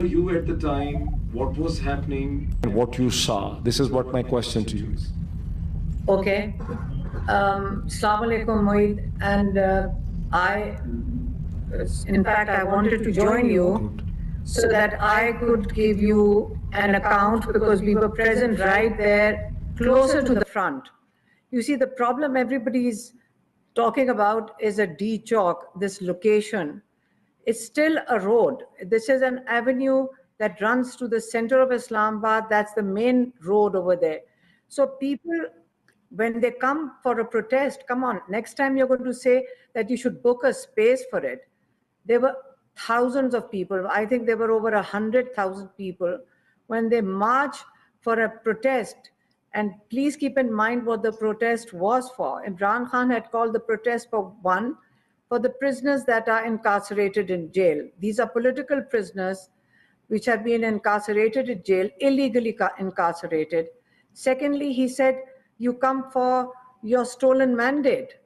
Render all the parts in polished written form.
You at the time, what was happening, and what you saw? This is what my question to you is. Okay. Assalamu alaikum, Moeed. And in fact, I wanted to join you so that I could give you an account because we were present right there, closer to the front. You see, the problem everybody is talking about is a D chalk, this location. It's still a road. This is an avenue that runs to the center of Islamabad. That's the main road over there. So people, when they come for a protest, come on, next time you're going to say that you should book a space for it. There were thousands of people. I think there were over 100,000 people when they marched for a protest. And please keep in mind what the protest was for. Imran Khan had called the protest for the prisoners that are incarcerated in jail. These are political prisoners which have been incarcerated in jail, illegally incarcerated. Secondly, he said, you come for your stolen mandate,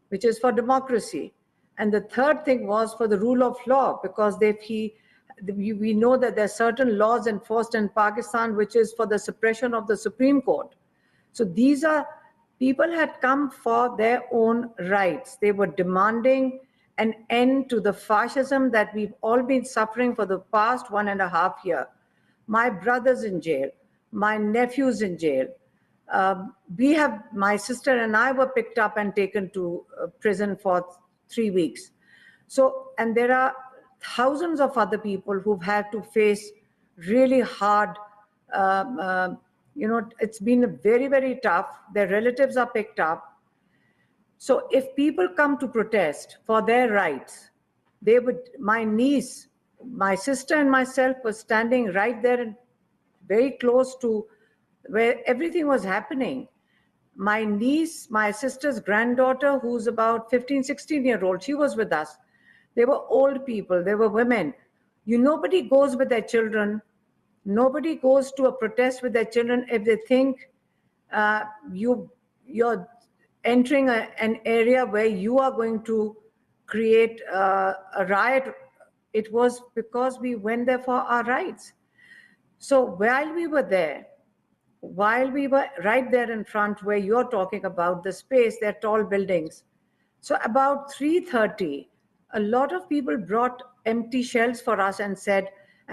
which is for democracy. And the third thing was for the rule of law, because we know that there are certain laws enforced in Pakistan, which is for the suppression of the Supreme Court. So these are, people had come for their own rights. They were demanding an end to the fascism that we've all been suffering for the past 1.5 years. My brother's in jail, my nephew's in jail. My sister and I were picked up and taken to prison for 3 weeks. So, and there are thousands of other people who've had to face really hard, it's been very, very tough. Their relatives are picked up. So if people come to protest for their rights, my niece, my sister and myself were standing right there and very close to where everything was happening. My niece, my sister's granddaughter, who's about 15, 16-year-old, she was with us. They were old people, they were women. Nobody goes with their children. Nobody goes to a protest with their children if they think you're entering an area where you are going to create a riot. It was because we went there for our rights. So while we were there, while we were right there in front where you're talking about the space, they're tall buildings. So about 3:30, a lot of people brought empty shells for us and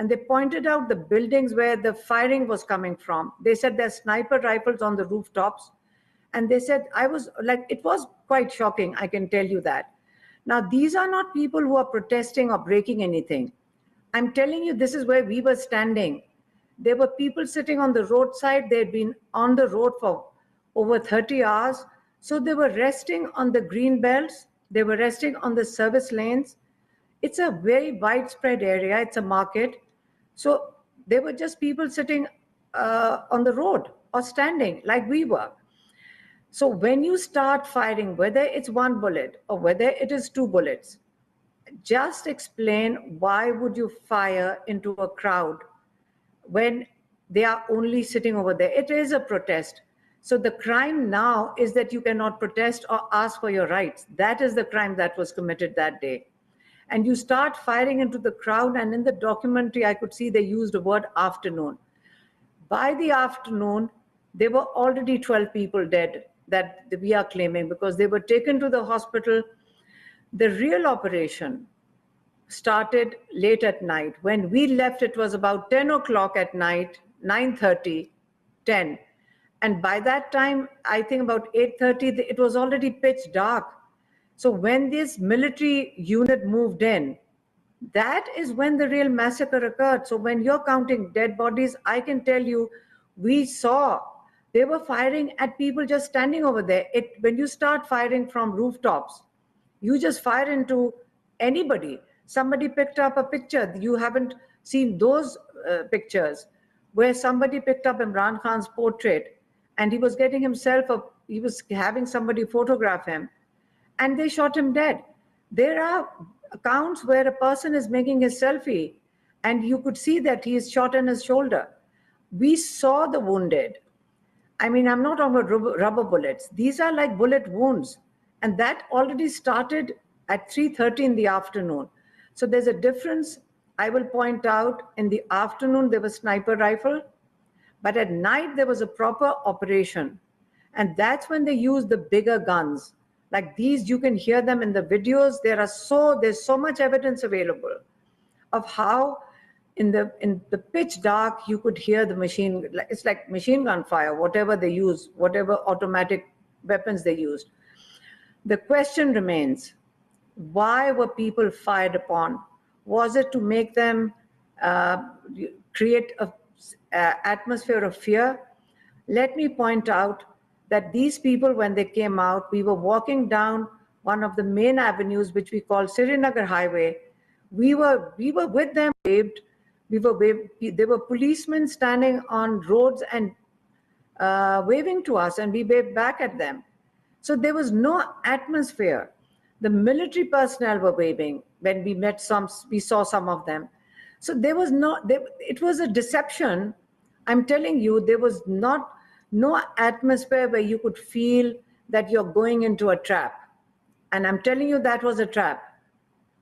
they pointed out the buildings where the firing was coming from. They said there's sniper rifles on the rooftops. And they said, it was quite shocking, I can tell you that. Now, these are not people who are protesting or breaking anything. I'm telling you, this is where we were standing. There were people sitting on the roadside. They'd been on the road for over 30 hours. So they were resting on the green belts. They were resting on the service lanes. It's a very widespread area. It's a market. So there were just people sitting on the road or standing like we were. So when you start firing, whether it's 1 bullet or whether it is 2 bullets, just explain why would you fire into a crowd when they are only sitting over there. It is a protest. So the crime now is that you cannot protest or ask for your rights. That is the crime that was committed that day. And you start firing into the crowd, and in the documentary, I could see they used the word afternoon. By the afternoon, there were already 12 people dead that we are claiming because they were taken to the hospital. The real operation started late at night. When we left, it was about 10 o'clock at night, 9:30, 10. And by that time, I think about 8:30, it was already pitch dark. So when this military unit moved in, that is when the real massacre occurred. So when you're counting dead bodies, I can tell you, we saw they were firing at people just standing over there. When you start firing from rooftops, you just fire into anybody. Somebody picked up a picture. You haven't seen those pictures where somebody picked up Imran Khan's portrait and he was getting he was having somebody photograph him and they shot him dead. There are accounts where a person is making a selfie and you could see that he is shot in his shoulder. We saw the wounded. I mean, I'm not talking about rubber bullets. These are like bullet wounds. And that already started at 3:30 in the afternoon. So there's a difference I will point out in the afternoon there was sniper rifle, but at night there was a proper operation. And that's when they used the bigger guns. Like these, you can hear them in the videos. There's so much evidence available of how in the pitch dark you could hear the machine. It's like machine gun fire, whatever they use, whatever automatic weapons they used. The question remains, why were people fired upon? Was it to make them create an atmosphere of fear? Let me point out that these people, when they came out, we were walking down one of the main avenues, which we call Srinagar Highway. We were with them, waved. There were policemen standing on roads and waving to us, and we waved back at them. So there was no atmosphere. The military personnel were waving when we saw some of them. So it was a deception. I'm telling you, there was no atmosphere where you could feel that you're going into a trap. And I'm telling you that was a trap,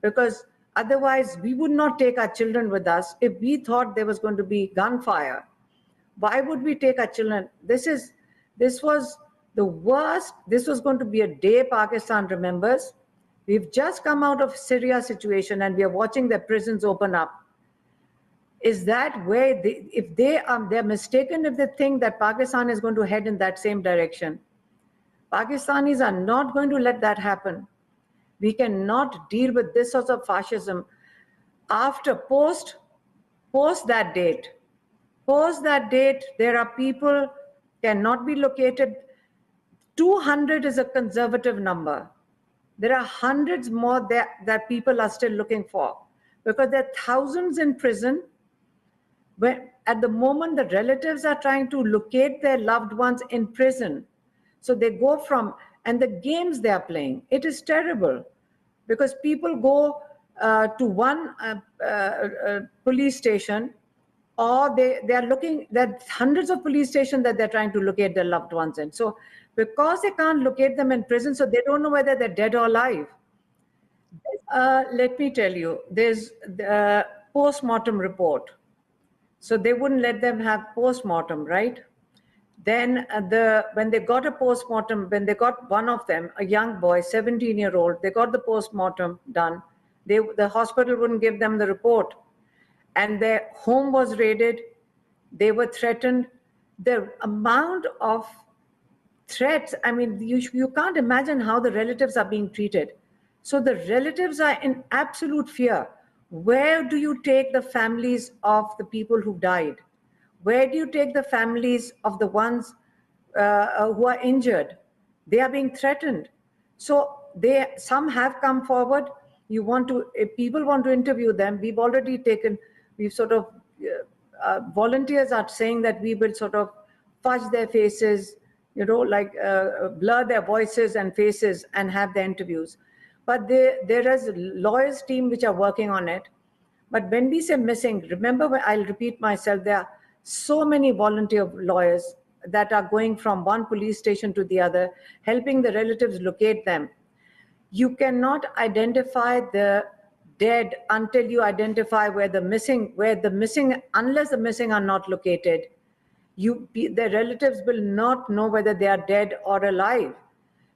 because otherwise we would not take our children with us if we thought there was going to be gunfire. Why would we take our children? This was the worst. This was going to be a day Pakistan remembers. We've just come out of Syria situation and we are watching their prisons open up. Is that where they're mistaken if they think that Pakistan is going to head in that same direction? Pakistanis are not going to let that happen. We cannot deal with this sort of fascism post that date. Post that date, there are people cannot be located. 200 is a conservative number. There are hundreds more that people are still looking for, because there are thousands in prison. Where at the moment the relatives are trying to locate their loved ones in prison. So they go and the games they are playing, it is terrible, because people go to one police station, or there are hundreds of police stations that they're trying to locate their loved ones in. So because they can't locate them in prison, so they don't know whether they're dead or alive. Let me tell you, there's the post-mortem report. So they wouldn't let them have post-mortem, right? Then when they got a post-mortem, when they got one of them, a young boy, 17-year-old, they got the post-mortem done. The hospital wouldn't give them the report. And their home was raided. They were threatened. The amount of threats, I mean, you can't imagine how the relatives are being treated. So the relatives are in absolute fear. Where do you take the families of the people who died? Where do you take the families of the ones who are injured? They are being threatened. So some have come forward. If people want to interview them, volunteers are saying that we will sort of fudge their faces, blur their voices and faces and have the interviews. But there is a lawyers team which are working on it. But when we say missing, remember, I'll repeat myself, there are so many volunteer lawyers that are going from one police station to the other, helping the relatives locate them. You cannot identify the dead until you identify unless the missing are not located. The relatives will not know whether they are dead or alive.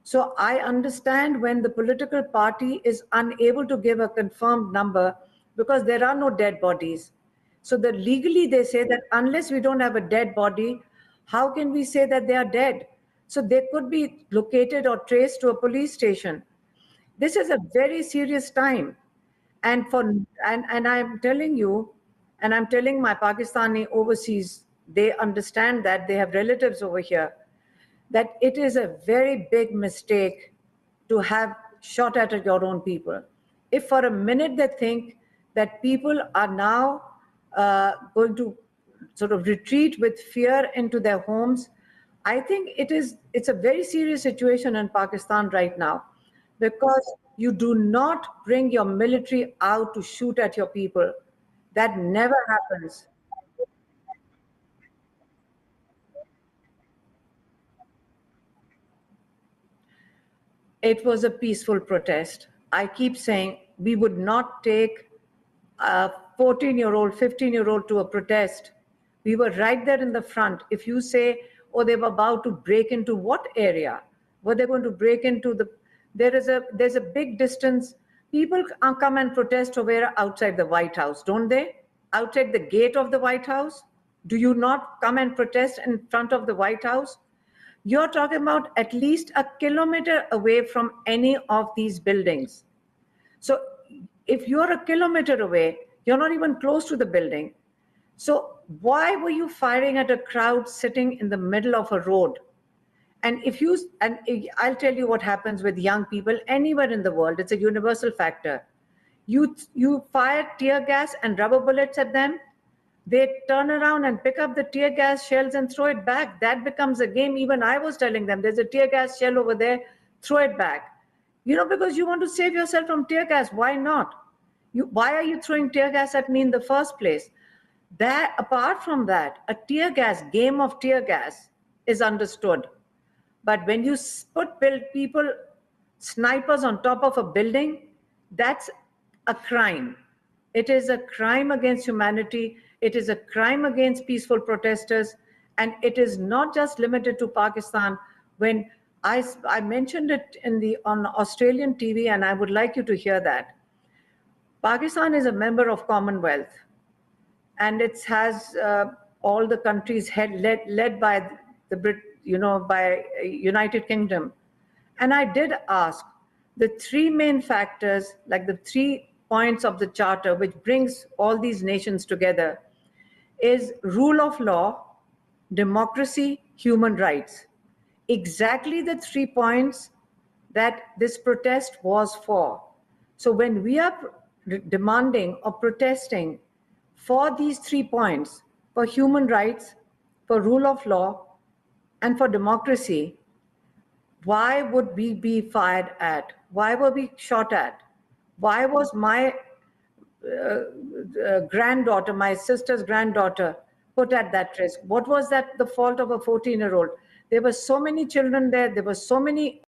So I understand when the political party is unable to give a confirmed number because there are no dead bodies. So that legally they say that unless we don't have a dead body, how can we say that they are dead? So they could be located or traced to a police station. This is a very serious time. And I'm telling you, and I'm telling my Pakistani overseas, they understand that, they have relatives over here, that it is a very big mistake to have shot at your own people. If for a minute they think that people are now going to sort of retreat with fear into their homes, I think it's a very serious situation in Pakistan right now, because you do not bring your military out to shoot at your people. That never happens. It was a peaceful protest. I keep saying we would not take 14-year-old, 15-year-old to a protest. We were right there in the front. If you say, oh, they were about to break into what area? Were they going to break into the, there's a big distance. People come and protest over outside the White House, don't they? Outside the gate of the White House? Do you not come and protest in front of the White House? You're talking about at least a kilometer away from any of these buildings. So if you're a kilometer away, you're not even close to the building. So why were you firing at a crowd sitting in the middle of a road? And I'll tell you what happens with young people anywhere in the world. It's a universal factor. You fire tear gas and rubber bullets at them, they turn around and pick up the tear gas shells and throw it back. That becomes a game. Even I was telling them, there's a tear gas shell over there, throw it back. Because you want to save yourself from tear gas. Why not? Why are you throwing tear gas at me in the first place? That, apart from that, a game of tear gas is understood. But when you put people, snipers on top of a building, that's a crime. It is a crime against humanity. It is a crime against peaceful protesters. And it is not just limited to Pakistan. When I mentioned it on Australian TV, and I would like you to hear that. Pakistan is a member of Commonwealth, and it has all the countries led by by United Kingdom. And I did ask the three main factors, like the 3 points of the charter, which brings all these nations together, is rule of law, democracy, human rights. Exactly the 3 points that this protest was for. So when we are demanding or protesting for these 3 points, for human rights, for rule of law, and for democracy, why would we be fired at? Why were we shot at? Why was my granddaughter, my sister's granddaughter, put at that risk? What was that the fault of a 14-year-old? There were so many children there. There were so many